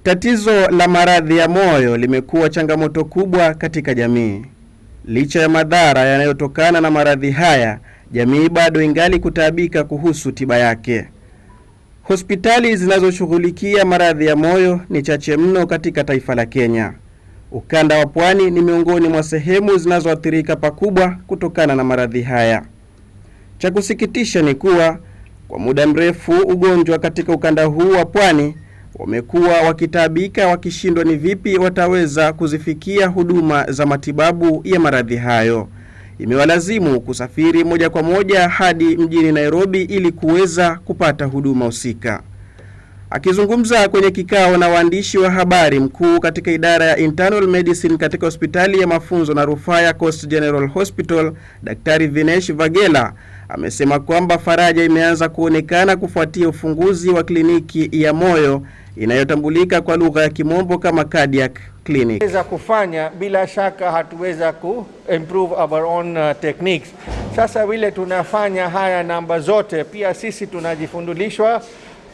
Tatizo la maradhi ya moyo limekuwa changamoto kubwa katika jamii. Licha ya madhara yanayotokana na maradhi haya, jamii bado ingali kutaabika kuhusu tiba yake. Hospitali zinazoshughulikia maradhi ya moyo ni chache mno katika taifa la Kenya. Ukanda wa Pwani ni miongoni mwa sehemu zinazoathirika pakubwa kutokana na maradhi haya. Cha kusikitisha ni kuwa kwa muda mrefu ugonjwa katika ukanda huu wa Pwani wamekuwa wakitaabika wakishindwa ni vipi wataweza kuzifikia huduma za matibabu ya maradhi hayo. Imewalazimu kusafiri moja kwa moja hadi mjini Nairobi ili kuweza kupata huduma husika. Akizungumza kwenye kikao na waandishi wa habari, mkuu katika idara ya Internal Medicine katika hospitali ya mafunzo na rufaa ya Coast General Hospital, Daktari Vinesh Vagela amesema kwamba faraja imeanza kuonekana kufuatia ufunguzi wa kliniki ya moyo inayotambulika kwa lugha ya Kimombo kama cardiac clinic. Tuweza kufanya, bila shaka hatuweza improve our own techniques. Sasa vile tunafanya haya namba zote, pia sisi tunajifundulishwa,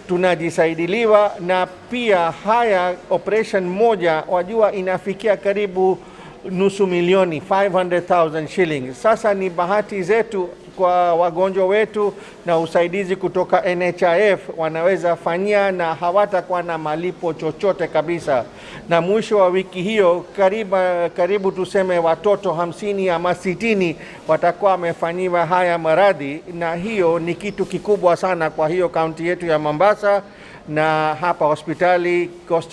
tunajisaidiliwa, na pia haya operation moja wajua inafikia karibu nusu milioni, 500,000 shillings. Sasa ni bahati zetu kwa wagonjwa wetu na usaidizi kutoka NHIF wanaweza fanyia na hawatakuwa na malipo chochote kabisa. Na mwisho wa wiki hiyo karibu tuseme watoto 50 ama 60 watakuwa wamefanyiwa haya maradhi, na hiyo ni kitu kikubwa sana kwa hiyo kaunti yetu ya Mombasa na hapa hospitali Coast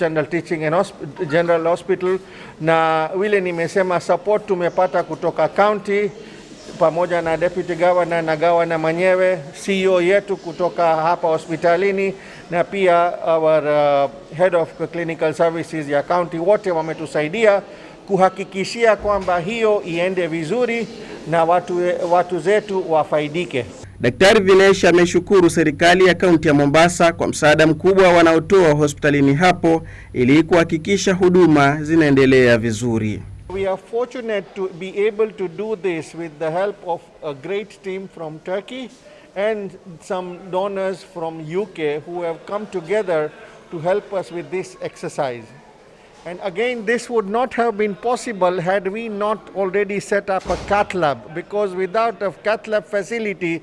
General Hospital. Na vile nimesema, support tumepata kutoka county pamoja na deputy governor na governor mwenyewe, CEO yetu kutoka hapa hospitalini, na pia our head of clinical services ya county, wote wametusaidia kuhakikishia kwamba hiyo iende vizuri na watu zetu wafaidike. Daktari Vinesh ameshukuru serikali ya kaunti ya Mombasa kwa msaada mkubwa wanaotoa hospitalini hapo ili kuhakikisha huduma zinaendelea vizuri. We are fortunate to be able to do this with the help of a great team from Turkey and some donors from UK who have come together to help us with this exercise. And again, this would not have been possible had we not already set up a cath lab, because without a cath lab facility,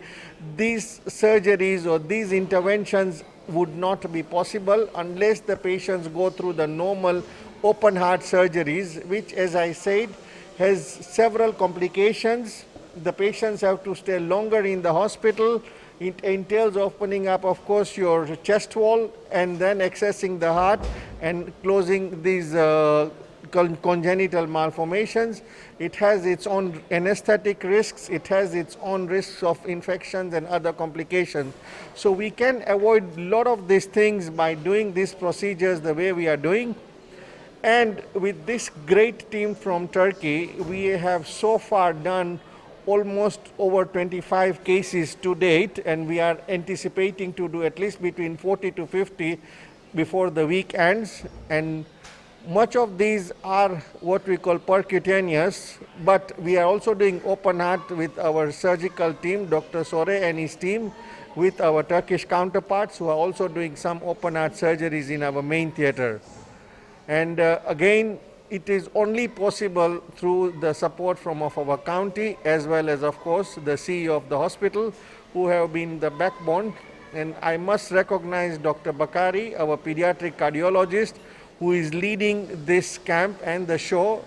these surgeries or these interventions would not be possible unless the patients go through the normal open heart surgeries, which, as I said, has several complications. The patients have to stay longer in the hospital. It entails opening up, of course, your chest wall and then accessing the heart and closing these congenital malformations. It has its own anesthetic risks. It has its own risks of infections and other complications. So we can avoid a lot of these things by doing these procedures the way we are doing. And with this great team from Turkey, we have so far done almost over 25 cases to date, and we are anticipating to do at least between 40 to 50 before the week ends. And much of these are what we call percutaneous, but we are also doing open heart with our surgical team, Dr. Sore and his team, with our Turkish counterparts who are also doing some open heart surgeries in our main theatre. And again, it is only possible through the support from our county, as well as, of course, the CEO of the hospital, who have been the backbone. And I must recognize Dr. Bakari, our pediatric cardiologist, who is leading this camp and the show,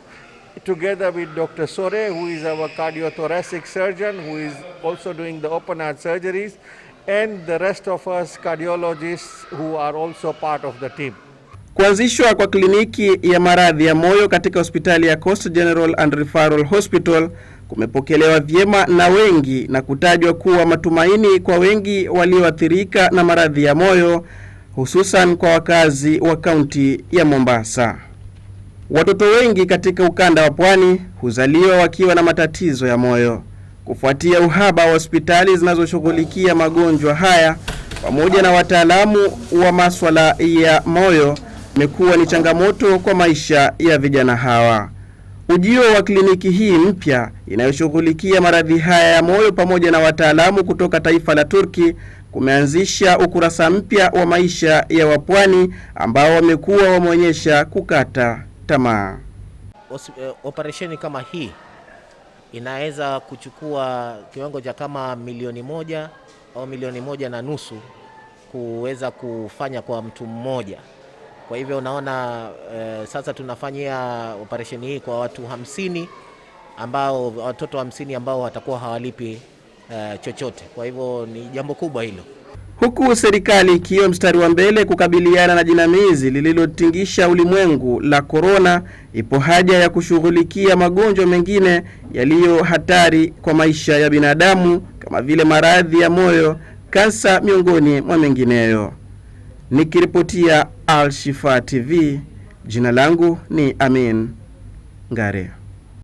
together with Dr. Sore, who is our cardiothoracic surgeon, who is also doing the open heart surgeries, and the rest of us cardiologists who are also part of the team. Kuanzishwa kwa kliniki ya maradhi ya moyo katika hospitali ya Coast General and Referral Hospital kumepokelewa vyema na wengi na kutajwa kuwa matumaini kwa wengi walioathirika na maradhi ya moyo, hususan kwa wakazi wa kaunti ya Mombasa. Watoto wengi katika ukanda wa Pwani huzaliwa wakiwa na matatizo ya moyo. Kufuatia uhaba wa hospitali zinazoshughulikia magonjwa haya pamoja na wataalamu wa masuala ya moyo, imekuwa ni changamoto kwa maisha ya vijana hawa. Ujio wa kliniki hii mpya inayoshughulikia maradhi haya ya moyo pamoja na wataalamu kutoka taifa la Turki kumeanzisha ukurasa mpya wa maisha ya wapwani ambao wamekuwa wameonyesha kukata tamaa. Operesheni kama hii inaweza kuchukua kiwango cha kama milioni 1 au milioni 1.5 kuweza kufanya kwa mtu mmoja. Kwa hivyo unaona sasa tunafanyia operesheni hii kwa watu 50 ambao watoto 50 ambao watakuwa hawalipi chochote. Kwa hivyo ni jambo kubwa hilo. Huku serikali ikiwa mstari wa mbele kukabiliana na jinamizi lililotingisha ulimwengu la korona, ipo haja ya kushughulikia magonjwa mengine yaliyo hatari kwa maisha ya binadamu kama vile maradhi ya moyo, kansa miongoni mwa mengineyo. Nikiripotia Al Shifaa TV, jina langu ni Amin Ngare.